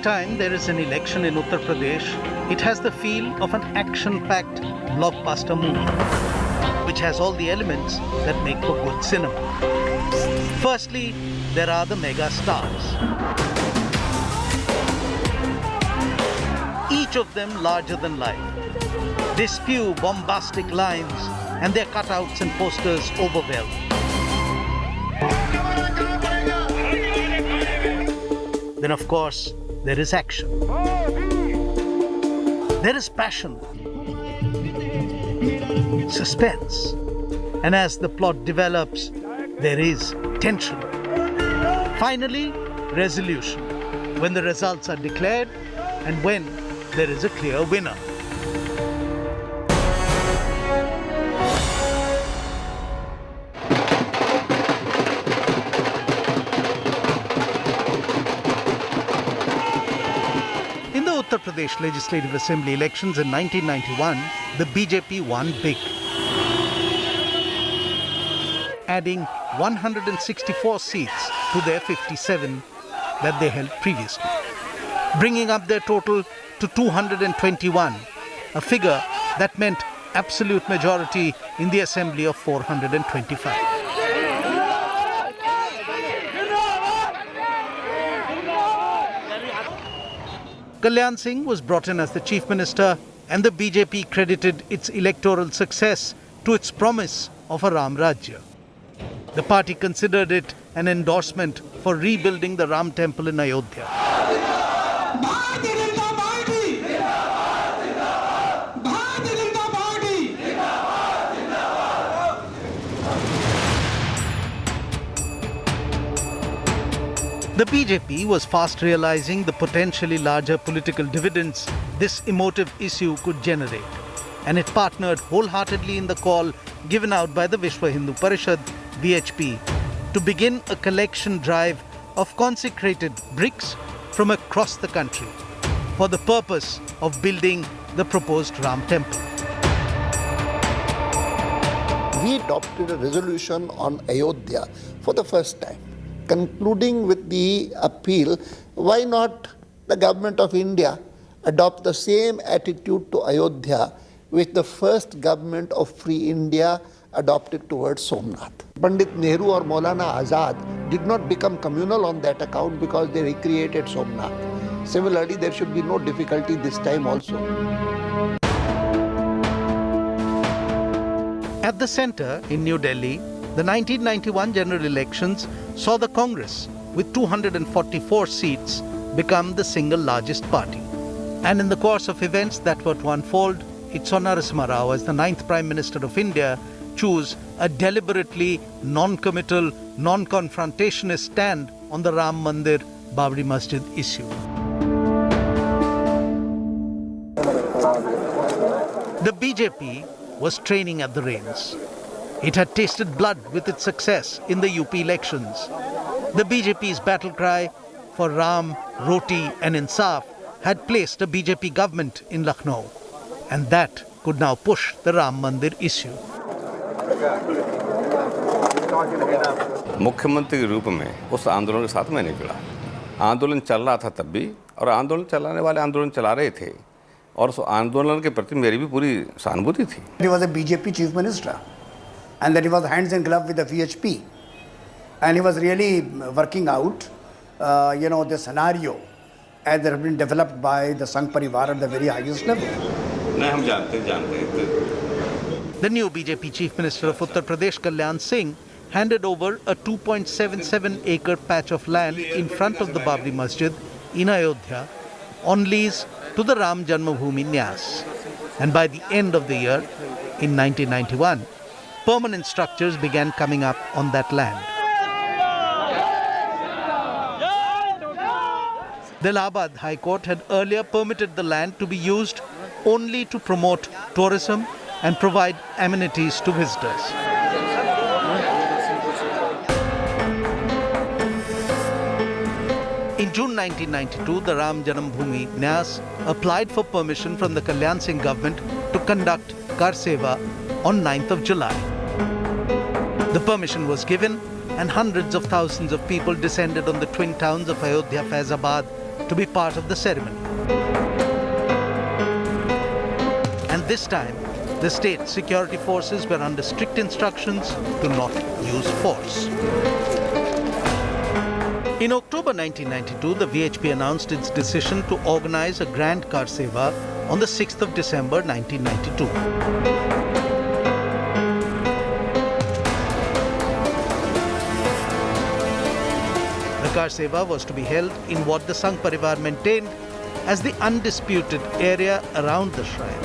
time there is an election in Uttar Pradesh, it has the feel of an action-packed blockbuster movie, which has all the elements that make for good cinema. Firstly, there are the mega stars. Each of them larger than life. They spew bombastic lines and their cutouts and posters overwhelm. Then of course, there is action. There is passion, suspense, and as the plot develops, there is tension. Finally, resolution, when the results are declared and when there is a clear winner. In the Uttar Pradesh Legislative Assembly elections in 1991, the BJP won big, adding 164 seats to their 57 that they held previously, bringing up their total to 221, a figure that meant absolute majority in the assembly of 425. Kalyan Singh was brought in as the chief minister, and the BJP credited its electoral success to its promise of a Ram Rajya. The party considered it an endorsement for rebuilding the Ram temple in Ayodhya. The BJP was fast realizing the potentially larger political dividends this emotive issue could generate, and it partnered wholeheartedly in the call given out by the Vishwa Hindu Parishad, VHP, to begin a collection drive of consecrated bricks from across the country for the purpose of building the proposed Ram temple. We adopted a resolution on Ayodhya for the first time, concluding with the appeal, why not the government of India adopt the same attitude to Ayodhya which the first government of Free India adopted towards Somnath. Pandit Nehru or Maulana Azad did not become communal on that account because they recreated Somnath. Similarly, there should be no difficulty this time also. At the centre in New Delhi, the 1991 general elections saw the Congress, with 244 seats, become the single largest party. And in the course of events that were to unfold, it saw Narasimha Rao as the 9th Prime Minister of India choose a deliberately non-committal, non-confrontationist stand on the Ram Mandir, Babri Masjid issue. The BJP was training at the reins. It had tasted blood with its success in the UP elections. The BJP's battle cry for Ram, Roti and Insaf had placed a BJP government in Lucknow, and that could now push the Ram Mandir issue. मुख्यमंत्री के रूप में उस आंदोलन के साथ मैं नहीं जुड़ा। आंदोलन चल रहा था तब भी, और आंदोलन चलाने वाले आंदोलन चला रहे थे, और उस आंदोलन के प्रति मेरी भी पूरी सहानुभूति थी। He was a BJP chief minister, and that he was hands in glove with the VHP, and he was really working out, the scenario as it had been developed by the Sangh Parivar at the very highest level. नहीं, हम जानते The new BJP Chief Minister of Uttar Pradesh, Kalyan Singh, handed over a 2.77-acre patch of land in front of the Babri Masjid in Ayodhya on lease to the Ram Janmabhoomi Nyas. And by the end of the year, in 1991, permanent structures began coming up on that land. The Allahabad High Court had earlier permitted the land to be used only to promote tourism and provide amenities to visitors. In June 1992, the Ram Janmabhoomi Nyas applied for permission from the Kalyan Singh government to conduct karseva on 9th of July. The permission was given, and hundreds of thousands of people descended on the twin towns of Ayodhya, Faizabad to be part of the ceremony. And this time, the state security forces were under strict instructions to not use force. In October 1992, the VHP announced its decision to organize a grand karseva on the 6th of December 1992. The karseva was to be held in what the Sangh Parivar maintained as the undisputed area around the shrine.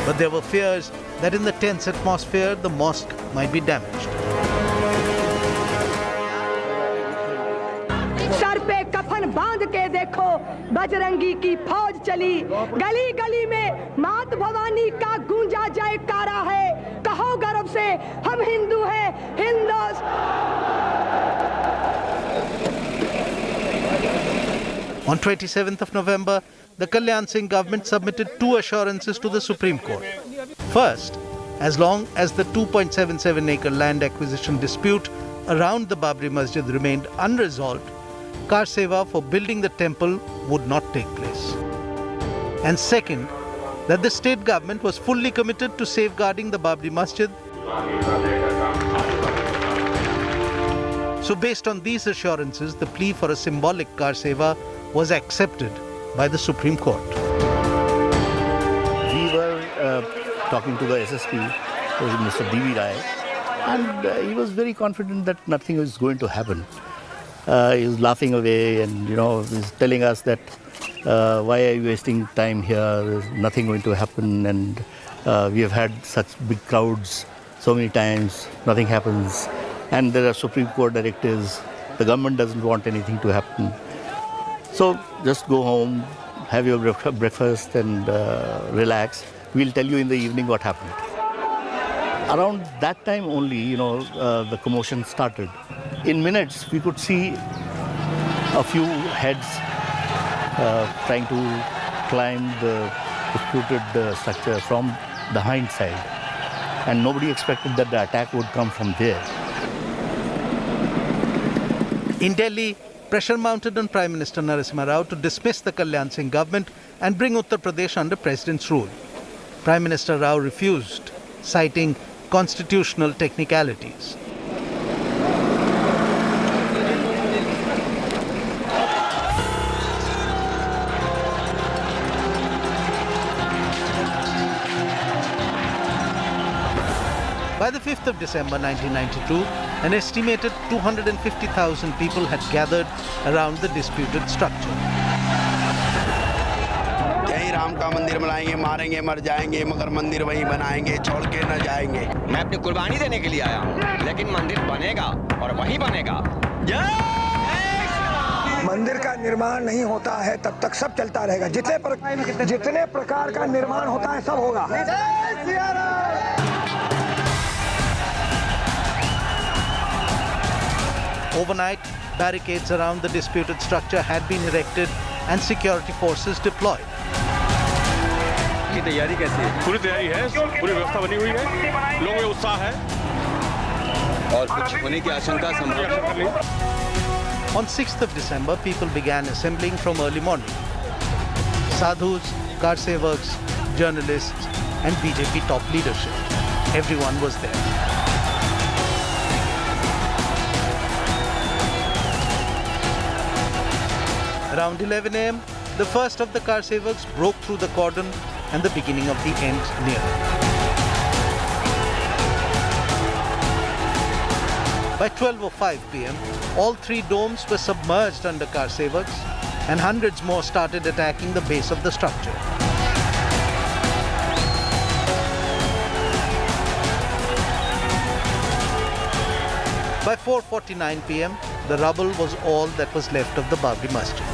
But there were fears that in the tense atmosphere, the mosque might be damaged. Sir पे कफन बांध के देखो बजरंगी की फौज चली गली गली में मात भवानी का गूंजा जयकारा है कहो गर्व से हम हिंदू हैं On 27th of November, the Kalyan Singh government submitted 2 assurances to the Supreme Court. First, as long as the 2.77-acre land acquisition dispute around the Babri Masjid remained unresolved, karseva for building the temple would not take place. And second, that the state government was fully committed to safeguarding the Babri Masjid. So based on these assurances, the plea for a symbolic karseva was accepted by the Supreme Court. We were talking to the SSP, Mr. D.V. Rai, and he was very confident that nothing was going to happen. He was laughing away and, he's telling us that why are you wasting time here, there's nothing going to happen, and we have had such big crowds so many times, nothing happens, and there are Supreme Court directives, the government doesn't want anything to happen. So just go home, have your breakfast and relax. We'll tell you in the evening what happened. Around that time only, the commotion started. In minutes, we could see a few heads trying to climb the disputed structure from the hind side. And nobody expected that the attack would come from there. In Delhi, pressure mounted on Prime Minister Narasimha Rao to dismiss the Kalyan Singh government and bring Uttar Pradesh under President's rule. Prime Minister Rao refused, citing constitutional technicalities. By the 5th of December 1992, an estimated 250,000 people had gathered around the disputed structure. यही राम का मंदिर बनाएंगे, मारेंगे, मर जाएंगे, मगर मंदिर वहीं बनाएंगे, छोड़ के न जाएंगे। मैं अपनी कुर्बानी देने के लिए आया हूँ, लेकिन मंदिर बनेगा और वहीं बनेगा। मंदिर का निर्माण नहीं होता है तब तक सब चलता रहेगा। जितने प्रकार का निर्माण होता है सब होगा। Overnight, barricades around the disputed structure had been erected and security forces deployed. की तैयारी कैसी है? पूरी तैयारी है, पूरी व्यवस्था बनी हुई है, लोगों में उत्साह है और कुछ होने की आशंका संभव है। On 6th of December, people began assembling from early morning. Sadhus, karsevaks, journalists, and BJP top leadership. Everyone was there. Around 11 a.m., the first of the karsevaks broke through the cordon and the beginning of the end neared. By 12:05 p.m., all 3 domes were submerged under karsevaks and hundreds more started attacking the base of the structure. By 4:49 p.m., the rubble was all that was left of the Babri Masjid.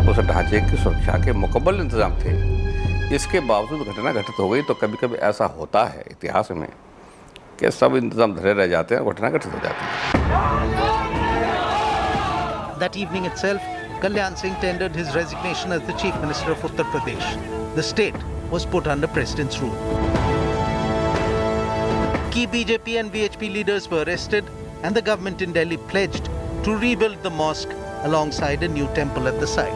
उस ढांचे की सुरक्षा के मुकम्मल इंतजाम थे। इसके बावजूद घटना घटित हो गई तो कभी कभी ऐसा होता है इतिहास में कि सब इंतजाम धरे रह जाते हैं और घटना घटित हो जाती है। That evening itself, Kalyan Singh tendered his resignation as the Chief Minister of Uttar Pradesh. The state was put under President's rule. Key BJP and VHP leaders were arrested, and the government in Delhi pledged to rebuild the mosque alongside a new temple at the site.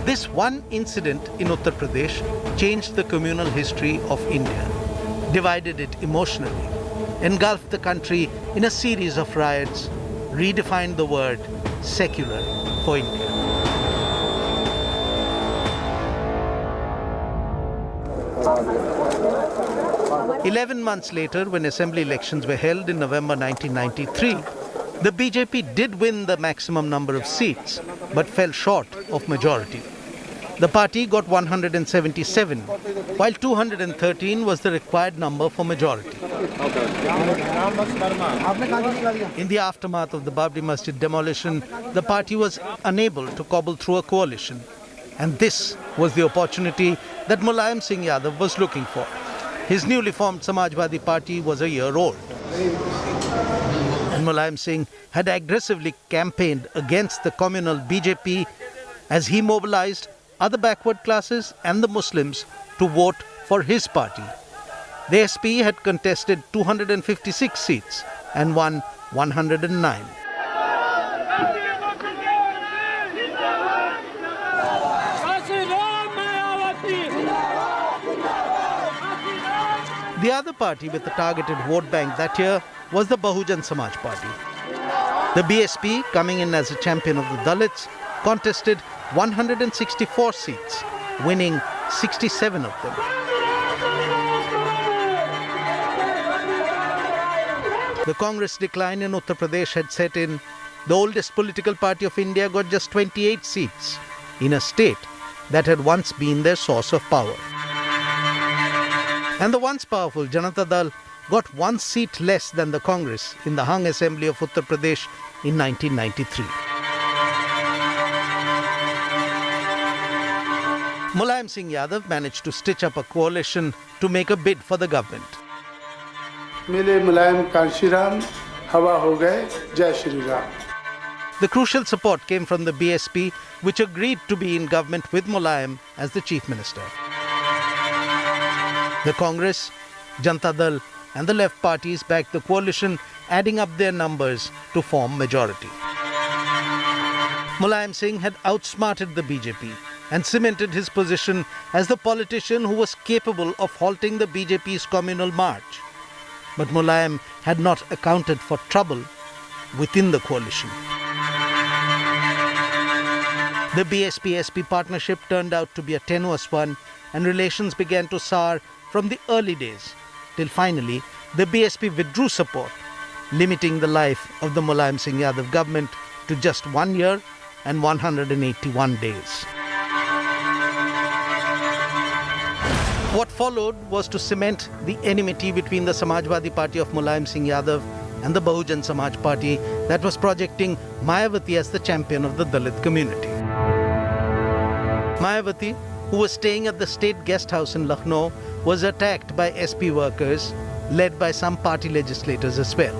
This one incident in Uttar Pradesh changed the communal history of India, divided it emotionally, engulfed the country in a series of riots, redefined the word secular for India. "11 months later, when assembly elections were held in November 1993, the BJP did win the maximum number of seats, but fell short of majority. The party got 177, while 213 was the required number for majority. In the aftermath of the Babri Masjid demolition, the party was unable to cobble through a coalition. And this was the opportunity that Mulayam Singh Yadav was looking for. His newly formed Samajwadi Party was a year old. And Mulayam Singh had aggressively campaigned against the communal BJP as he mobilized other backward classes and the Muslims to vote for his party. The SP had contested 256 seats and won 109. The other party with a targeted vote bank that year was the Bahujan Samaj Party. The BSP, coming in as a champion of the Dalits, contested 164 seats, winning 67 of them. The Congress decline in Uttar Pradesh had set in. The oldest political party of India got just 28 seats in a state that had once been their source of power. And the once powerful Janata Dal got 1 seat less than the Congress in the hung assembly of Uttar Pradesh in 1993. Mulayam Singh Yadav managed to stitch up a coalition to make a bid for the government. मिले मुलायम कांशी राम हवा हो गए जय Shri Ram. The crucial support came from the BSP, which agreed to be in government with Mulayam as the chief minister. The Congress, Janata Dal and the left parties backed the coalition, adding up their numbers to form majority. Mulayam Singh had outsmarted the BJP and cemented his position as the politician who was capable of halting the BJP's communal march. But Mulayam had not accounted for trouble within the coalition. The BSP-SP partnership turned out to be a tenuous one, and relations began to sour from the early days, till finally the BSP withdrew support, limiting the life of the Mulayam Singh Yadav government to just 1 year and 181 days. What followed was to cement the enmity between the Samajwadi Party of Mulayam Singh Yadav and the Bahujan Samaj Party that was projecting Mayawati as the champion of the Dalit community. Mayawati, who was staying at the state guest house in Lucknow, was attacked by SP workers led by some party legislators as well.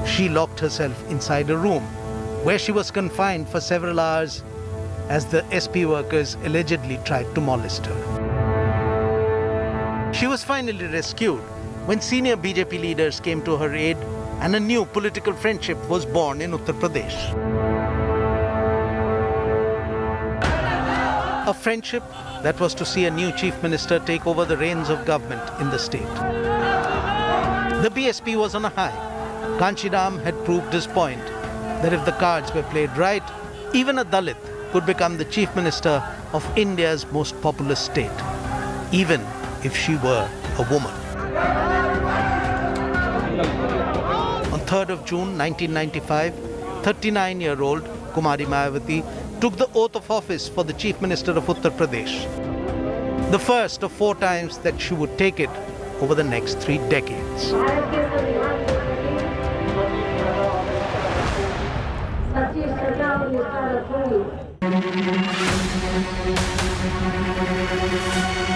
She locked herself inside a room where she was confined for several hours as the SP workers allegedly tried to molest her. She was finally rescued when senior BJP leaders came to her aid and a new political friendship was born in Uttar Pradesh. A friendship that was to see a new chief minister take over the reins of government in the state. The BSP was on a high. Kanshiram had proved his point that if the cards were played right, even a Dalit could become the chief minister of India's most populous state, even if she were a woman. On 3rd of June 1995, 39-year-old Kumari Mayawati took the oath of office for the Chief Minister of Uttar Pradesh. The first of 4 times that she would take it over the next 3 decades. Thank you.